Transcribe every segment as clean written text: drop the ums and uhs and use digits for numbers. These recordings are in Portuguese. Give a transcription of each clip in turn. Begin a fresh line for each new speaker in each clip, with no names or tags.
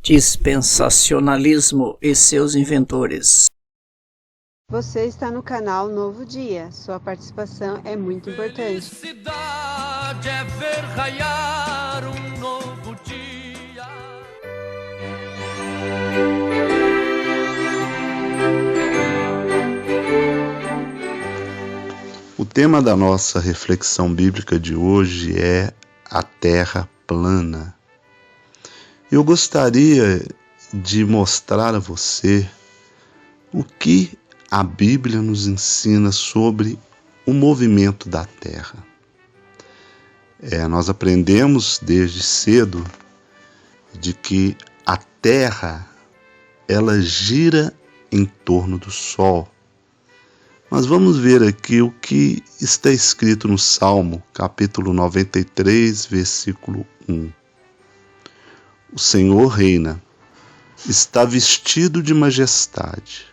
Dispensacionalismo e seus inventores.
Você está no canal Novo Dia. Sua participação é muito importante.
Felicidade é ver raiar um novo dia.
O tema da nossa reflexão bíblica de hoje é a Terra plana. Eu gostaria de mostrar a você o que a Bíblia nos ensina sobre o movimento da Terra. Nós aprendemos desde cedo de que a Terra ela gira em torno do Sol. Mas vamos ver aqui o que está escrito no Salmo, capítulo 93, versículo 1. O Senhor reina, está vestido de majestade.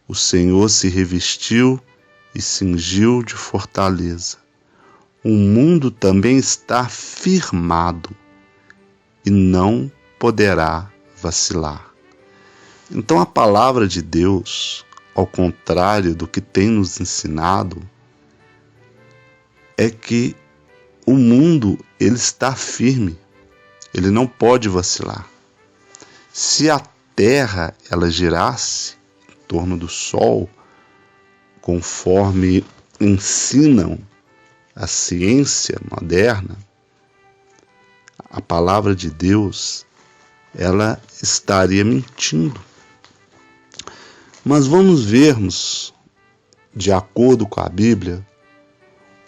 O Senhor se revestiu e cingiu de fortaleza. O mundo também está firmado e não poderá vacilar. Então a palavra de Deus, ao contrário do que tem nos ensinado, é que o mundo ele está firme, ele não pode vacilar. Se a Terra ela girasse em torno do Sol, conforme ensinam a ciência moderna, a palavra de Deus ela estaria mentindo. Mas vamos vermos, de acordo com a Bíblia,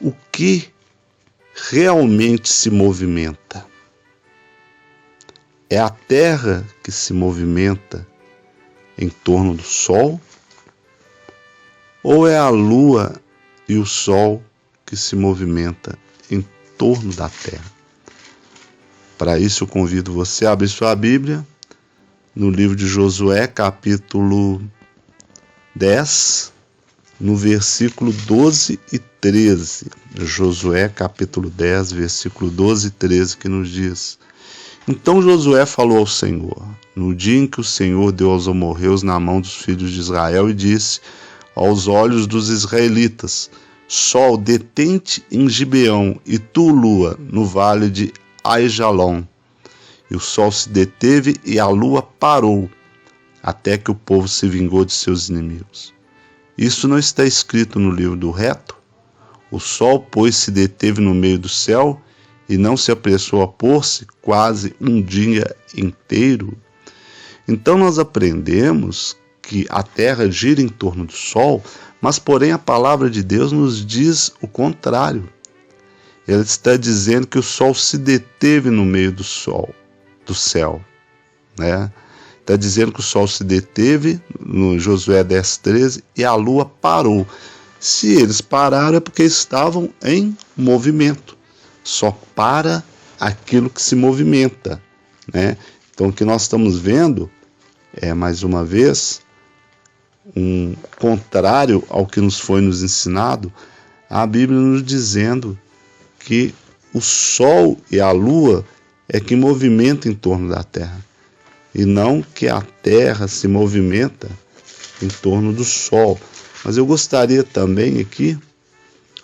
o que realmente se movimenta. É a Terra que se movimenta em torno do Sol? Ou é a Lua e o Sol que se movimenta em torno da Terra? Para isso eu convido você a abrir sua Bíblia no livro de Josué, capítulo 10, no versículo 12 e 13. Josué, capítulo 10, versículo 12 e 13, que nos diz: Então Josué falou ao Senhor, no dia em que o Senhor deu aos amorreus na mão dos filhos de Israel, e disse aos olhos dos israelitas: Sol, detente em Gibeão, e tu, lua, no vale de Aijalon. E o sol se deteve e a lua parou, até que o povo se vingou de seus inimigos. Isso não está escrito no livro do reto? O sol, pois, se deteve no meio do céu e não se apressou a pôr-se quase um dia inteiro. Então nós aprendemos que a Terra gira em torno do Sol, mas porém a palavra de Deus nos diz o contrário. Ele está dizendo que o Sol se deteve no meio do céu, né? Está dizendo que o Sol se deteve no Josué 10:13 e a Lua parou. Se eles pararam é porque estavam em movimento. Só para aquilo que se movimenta, né? Então o que nós estamos vendo é, mais uma vez, um contrário ao que nos foi nos ensinado, a Bíblia nos dizendo que o Sol e a Lua é que movimenta em torno da Terra, e não que a Terra se movimenta em torno do Sol. Mas eu gostaria também aqui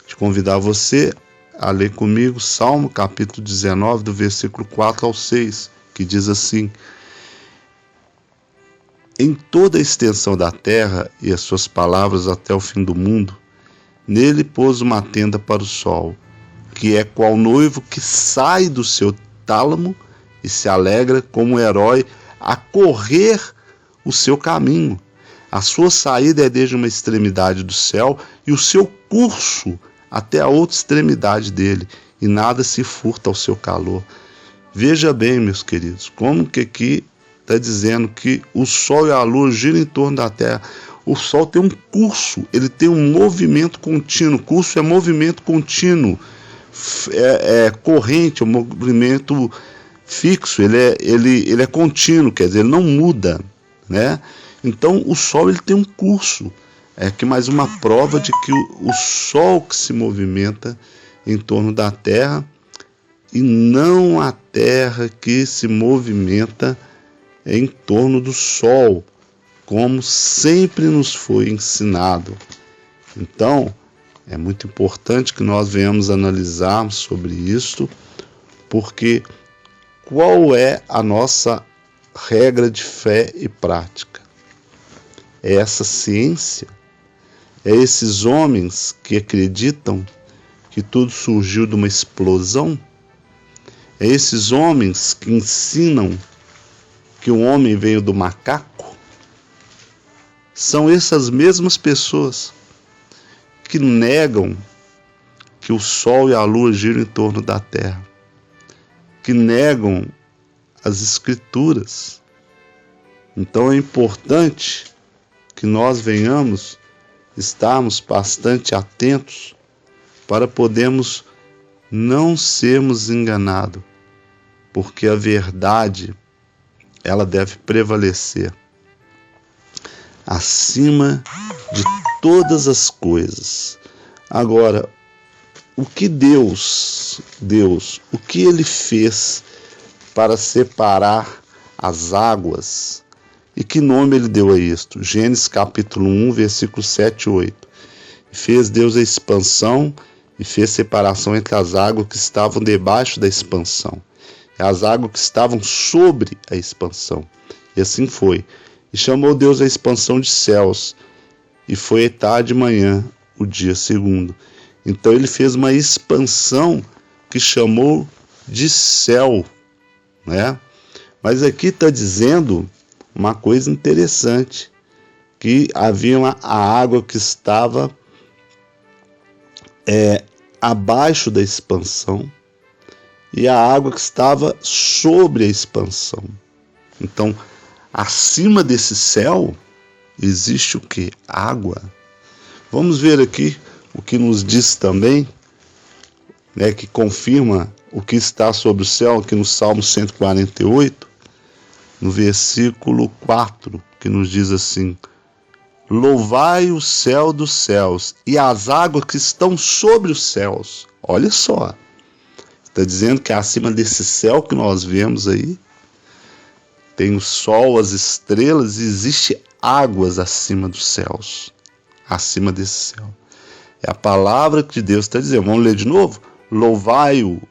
de convidar você a ler comigo Salmo capítulo 19, do versículo 4 ao 6, que diz assim: Em toda a extensão da terra e as suas palavras até o fim do mundo, nele pôs uma tenda para o sol, que é qual noivo que sai do seu tálamo e se alegra como um herói a correr o seu caminho. A sua saída é desde uma extremidade do céu e o seu curso até a outra extremidade dele, e nada se furta ao seu calor. Veja bem, meus queridos, como que aqui está dizendo que o Sol e a Lua giram em torno da Terra. O Sol tem um curso, ele tem um movimento contínuo. Curso é movimento contínuo, é corrente, é um movimento fixo, ele é contínuo, quer dizer, ele não muda, né? Então o Sol ele tem um curso. É aqui mais uma prova de que o Sol que se movimenta em torno da Terra, e não a Terra que se movimenta em torno do sol, como sempre nos foi ensinado. Então, é muito importante que nós venhamos analisar sobre isso, porque qual é a nossa regra de fé e prática? É essa ciência? É esses homens que acreditam que tudo surgiu de uma explosão? É esses homens que ensinam que o homem veio do macaco? São essas mesmas pessoas que negam que o sol e a lua giram em torno da terra, que negam as escrituras. Então é importante que nós venhamos estarmos bastante atentos para podermos não sermos enganados, porque a verdade, ela deve prevalecer acima de todas as coisas. Agora, o que Deus, o que Ele fez para separar as águas? E que nome Ele deu a isto? Gênesis capítulo 1, versículos 7 e 8. Fez Deus a expansão e fez separação entre as águas que estavam debaixo da expansão e as águas que estavam sobre a expansão. E assim foi. E chamou Deus a expansão de céus, e foi tarde e manhã, o dia segundo. Então ele fez uma expansão que chamou de céu, né? Mas aqui está dizendo uma coisa interessante, que havia a água que estava abaixo da expansão e a água que estava sobre a expansão. Então, acima desse céu existe o que? Água. Vamos ver aqui o que nos diz também, né, que confirma o que está sobre o céu, aqui no Salmo 148, no versículo 4, que nos diz assim: louvai o céu dos céus e as águas que estão sobre os céus. Olha só, está dizendo que acima desse céu que nós vemos aí, tem o sol, as estrelas, e existe águas acima dos céus, acima desse céu. É a palavra que Deus está dizendo. Vamos ler de novo? Louvai o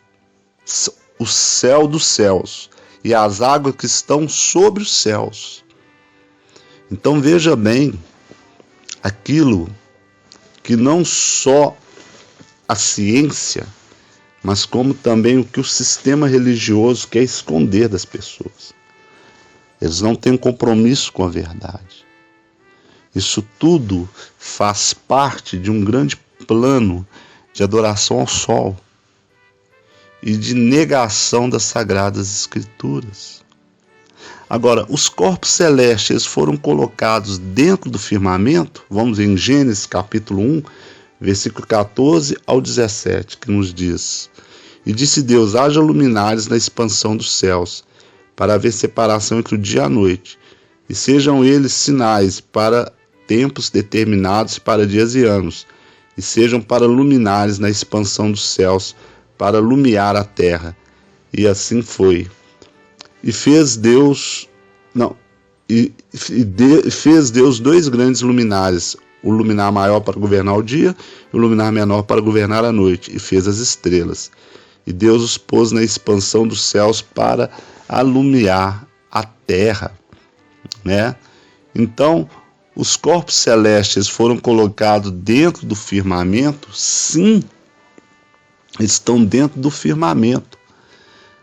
céu dos céus e as águas que estão sobre os céus. Então veja bem, aquilo que não só a ciência, mas como também o que o sistema religioso quer esconder das pessoas. Eles não têm compromisso com a verdade. Isso tudo faz parte de um grande plano de adoração ao sol e de negação das Sagradas Escrituras. Agora, os corpos celestes foram colocados dentro do firmamento. Vamos ver em Gênesis capítulo 1, versículo 14 ao 17, que nos diz: e disse Deus, haja luminares na expansão dos céus, para haver separação entre o dia e a noite, e sejam eles sinais para tempos determinados, para dias e anos, e sejam para luminares na expansão dos céus, para lumiar a terra. E assim foi. E fez Deus dois grandes luminares, o luminar maior para governar o dia e o luminar menor para governar a noite, e fez as estrelas. E Deus os pôs na expansão dos céus para alumiar a terra, né? Então, os corpos celestes foram colocados dentro do firmamento? Sim, estão dentro do firmamento,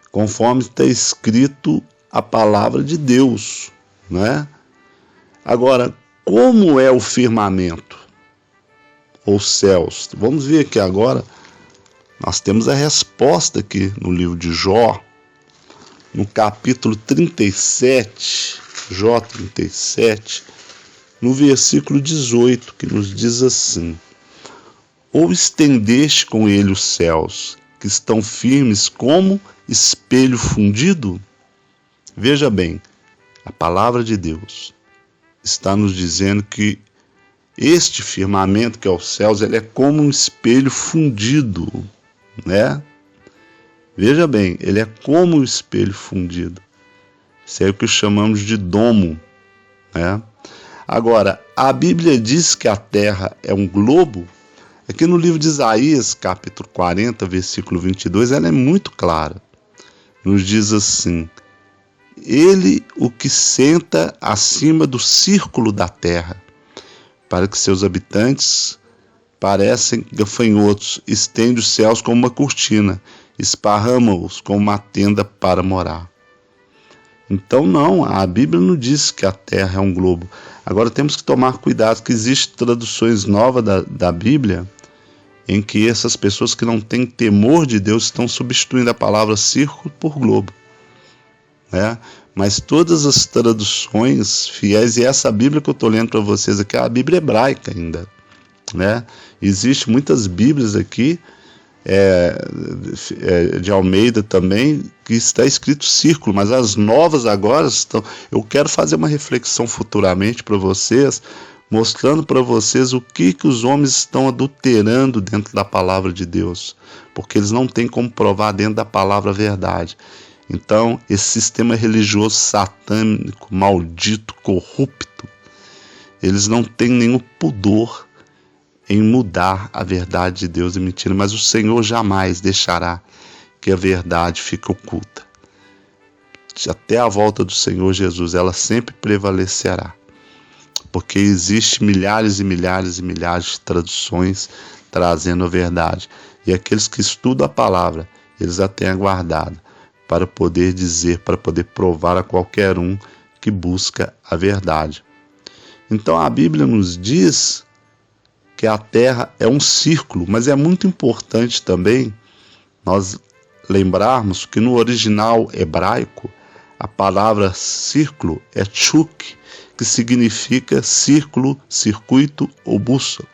conforme está escrito a palavra de Deus, né? Agora, como é o firmamento, ou céus? Vamos ver aqui agora. Nós temos a resposta aqui no livro de Jó, no capítulo 37, Jó 37, no versículo 18, que nos diz assim: ou estendeste com ele os céus, que estão firmes como espelho fundido? Veja bem, a palavra de Deus está nos dizendo que este firmamento, que é os céus, ele é como um espelho fundido, né? Veja bem, ele é como um espelho fundido. Isso é o que chamamos de domo, né? Agora, a Bíblia diz que a Terra é um globo. Aqui no livro de Isaías, capítulo 40, versículo 22, ela é muito clara. Nos diz assim: Ele o que senta acima do círculo da terra, para que seus habitantes parecem gafanhotos, estende os céus como uma cortina, esparrama-os como uma tenda para morar. Então não, a Bíblia não diz que a Terra é um globo. Agora temos que tomar cuidado, que existem traduções novas da Bíblia, em que essas pessoas que não têm temor de Deus estão substituindo a palavra círculo por globo, né? Mas todas as traduções fiéis, e essa Bíblia que eu estou lendo para vocês aqui é a Bíblia hebraica ainda, né? Existem muitas Bíblias aqui, de Almeida também, que está escrito círculo, mas as novas agora estão... Eu quero fazer uma reflexão futuramente para vocês, mostrando para vocês o que os homens estão adulterando dentro da palavra de Deus, porque eles não têm como provar dentro da palavra a verdade. Então, esse sistema religioso satânico, maldito, corrupto, eles não têm nenhum pudor em mudar a verdade de Deus e mentira, mas o Senhor jamais deixará que a verdade fique oculta. Até a volta do Senhor Jesus, ela sempre prevalecerá, porque existe milhares e milhares e milhares de traduções trazendo a verdade, e aqueles que estudam a palavra, eles a têm aguardado para poder dizer, para poder provar a qualquer um que busca a verdade. Então a Bíblia nos diz que a Terra é um círculo, mas é muito importante também nós lembrarmos que no original hebraico a palavra círculo é tchuk, que significa círculo, circuito ou bússola.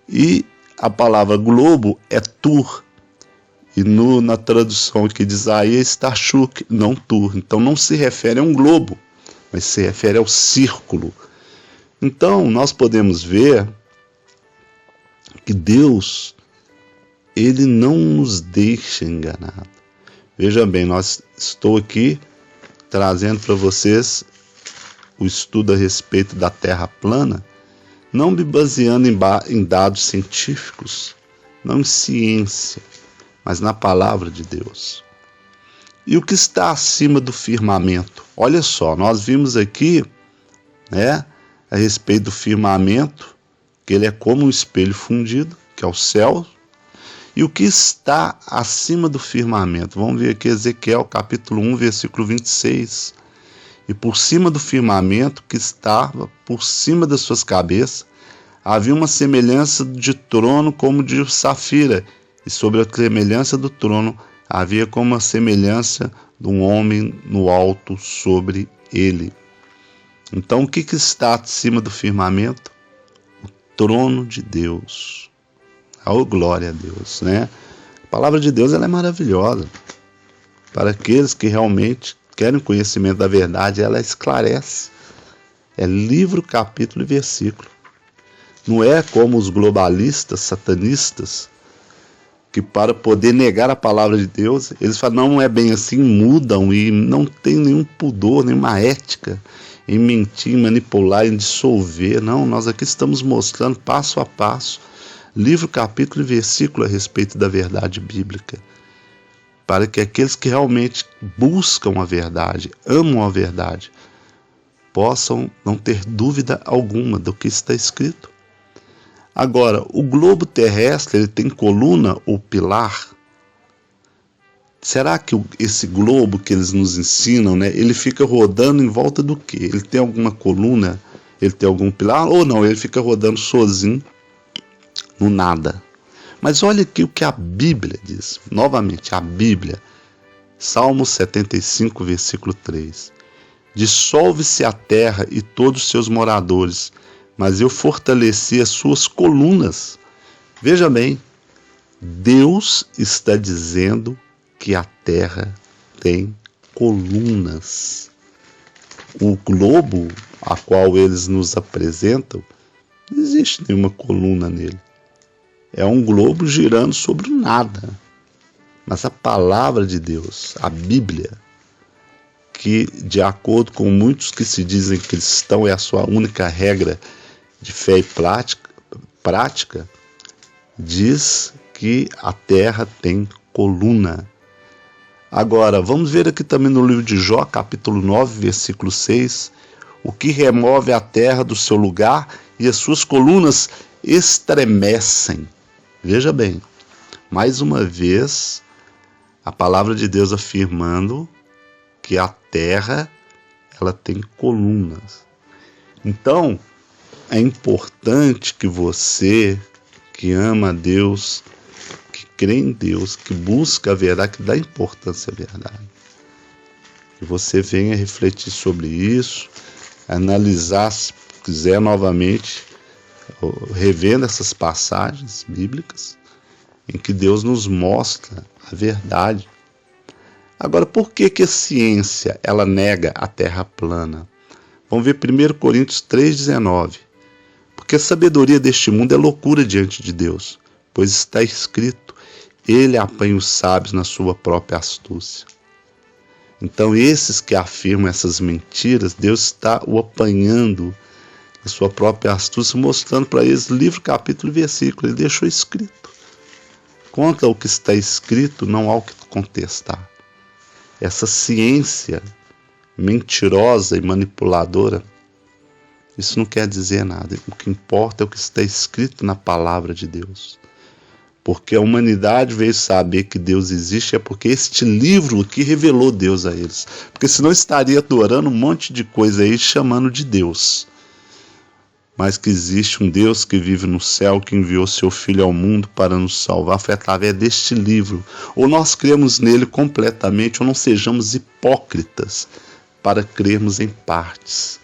E a palavra globo é tur, e na tradução aqui de Isaías está shuk, não tur. Então não se refere a um globo, mas se refere ao círculo. Então nós podemos ver que Deus, Ele não nos deixa enganado. Veja bem, estou aqui trazendo para vocês o estudo a respeito da Terra plana, não me baseando em dados científicos, não em ciência, mas na palavra de Deus. E o que está acima do firmamento? Olha só, nós vimos aqui, né, a respeito do firmamento, que ele é como um espelho fundido, que é o céu, e o que está acima do firmamento. Vamos ver aqui Ezequiel capítulo 1, versículo 26. E por cima do firmamento, que estava por cima das suas cabeças, havia uma semelhança de trono como de safira, e sobre a semelhança do trono havia como a semelhança de um homem no alto sobre ele. Então o que está acima do firmamento? Trono de Deus. Oh, glória a Deus, né? A palavra de Deus, ela é maravilhosa. Para aqueles que realmente querem conhecimento da verdade, ela esclarece. É livro, capítulo e versículo. Não é como os globalistas, satanistas, que para poder negar a palavra de Deus, eles falam, não é bem assim, mudam e não tem nenhum pudor, nenhuma ética em mentir, em manipular, em dissolver. Não, nós aqui estamos mostrando passo a passo, livro, capítulo e versículo a respeito da verdade bíblica, para que aqueles que realmente buscam a verdade, amam a verdade, possam não ter dúvida alguma do que está escrito. Agora, o globo terrestre, ele tem coluna ou pilar? Será que esse globo que eles nos ensinam, né, ele fica rodando em volta do quê? Ele tem alguma coluna? Ele tem algum pilar? Ou não, ele fica rodando sozinho, no nada. Mas olha aqui o que a Bíblia diz. Novamente, a Bíblia. Salmo 75, versículo 3. Dissolve-se a terra e todos os seus moradores, mas eu fortaleci as suas colunas. Veja bem, Deus está dizendo que a terra tem colunas. O globo a qual eles nos apresentam, não existe nenhuma coluna nele. É um globo girando sobre o nada. Mas a palavra de Deus, a Bíblia, que, de acordo com muitos que se dizem cristão, é a sua única regra de fé e prática, diz que a terra tem coluna. Agora, vamos ver aqui também no livro de Jó, capítulo 9, versículo 6, o que remove a terra do seu lugar e as suas colunas estremecem. Veja bem, mais uma vez, a palavra de Deus afirmando que a terra, ela tem colunas. Então, é importante que você, que ama a Deus, que crê em Deus, que busca a verdade, que dá importância à verdade, que você venha refletir sobre isso, analisar, se quiser novamente, revendo essas passagens bíblicas, em que Deus nos mostra a verdade. Agora, por que a ciência ela nega a terra plana? Vamos ver 1 Coríntios 3,19. Porque a sabedoria deste mundo é loucura diante de Deus, pois está escrito, ele apanha os sábios na sua própria astúcia. Então, esses que afirmam essas mentiras, Deus está o apanhando na sua própria astúcia, mostrando para eles livro, capítulo e versículo. Ele deixou escrito. Contra o que está escrito, não há o que contestar. Essa ciência mentirosa e manipuladora, isso não quer dizer nada. O que importa é o que está escrito na palavra de Deus. Porque a humanidade veio saber que Deus existe, é porque este livro que revelou Deus a eles. Porque senão estaria adorando um monte de coisa aí, chamando de Deus. Mas que existe um Deus que vive no céu, que enviou seu Filho ao mundo para nos salvar, foi através deste livro. Ou nós cremos nele completamente, ou não sejamos hipócritas para crermos em partes.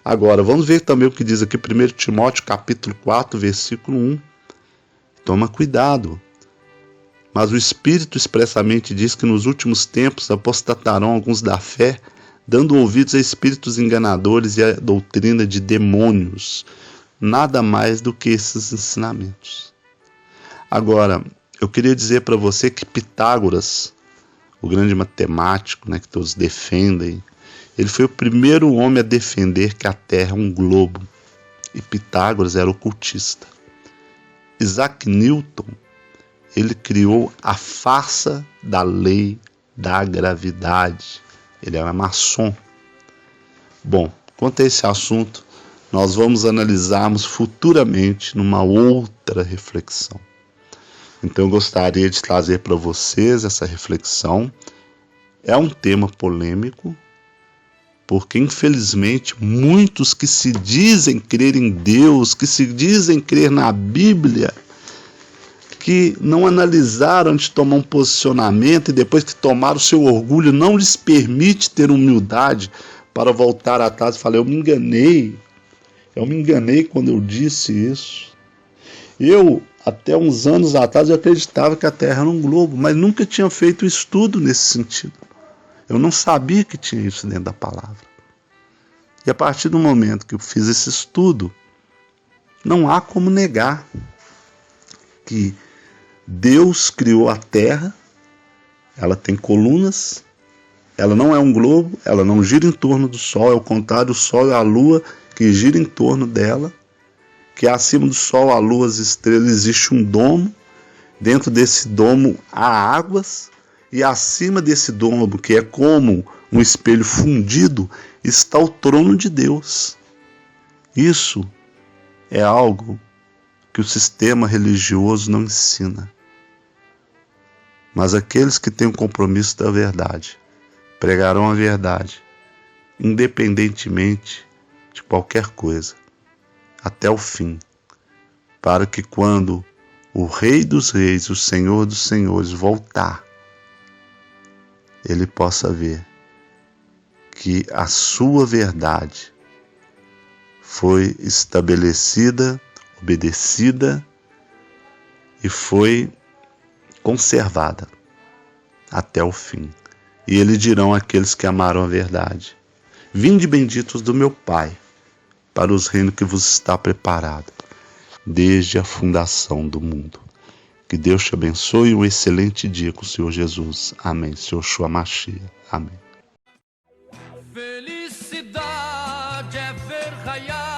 Agora, vamos ver também o que diz aqui 1 Timóteo capítulo 4, versículo 1. Toma cuidado. Mas o Espírito expressamente diz que nos últimos tempos apostatarão alguns da fé, dando ouvidos a espíritos enganadores e a doutrina de demônios. Nada mais do que esses ensinamentos. Agora, eu queria dizer para você que Pitágoras, o grande matemático, que todos defendem, ele foi o primeiro homem a defender que a Terra é um globo. E Pitágoras era ocultista. Isaac Newton, ele criou a farsa da lei da gravidade. Ele era maçom. Bom, quanto a esse assunto, nós vamos analisarmos futuramente numa outra reflexão. Então eu gostaria de trazer para vocês essa reflexão. É um tema polêmico, porque infelizmente muitos que se dizem crer em Deus, que se dizem crer na Bíblia, que não analisaram antes de tomar um posicionamento e depois que tomaram o seu orgulho, não lhes permite ter humildade para voltar atrás e falar, eu me enganei quando eu disse isso. Eu, até uns anos atrás, eu acreditava que a Terra era um globo, mas nunca tinha feito estudo nesse sentido. Eu não sabia que tinha isso dentro da palavra. E a partir do momento que eu fiz esse estudo, não há como negar que Deus criou a Terra, ela tem colunas, ela não é um globo, ela não gira em torno do Sol, é o contrário, o Sol é a Lua que gira em torno dela, que acima do Sol, a Lua, as estrelas, existe um domo, dentro desse domo há águas, e acima desse domo, que é como um espelho fundido, está o trono de Deus. Isso é algo que o sistema religioso não ensina. Mas aqueles que têm o compromisso da verdade, pregarão a verdade, independentemente de qualquer coisa, até o fim, para que quando o Rei dos Reis, o Senhor dos Senhores voltar, ele possa ver que a sua verdade foi estabelecida, obedecida e foi conservada até o fim. E eles dirão àqueles que amaram a verdade: vinde benditos do meu Pai, para os reinos que vos está preparado, desde a fundação do mundo. Que Deus te abençoe e um excelente dia com o Senhor Jesus. Amém. Senhor Yeshua Mashiach. Amém.
raiar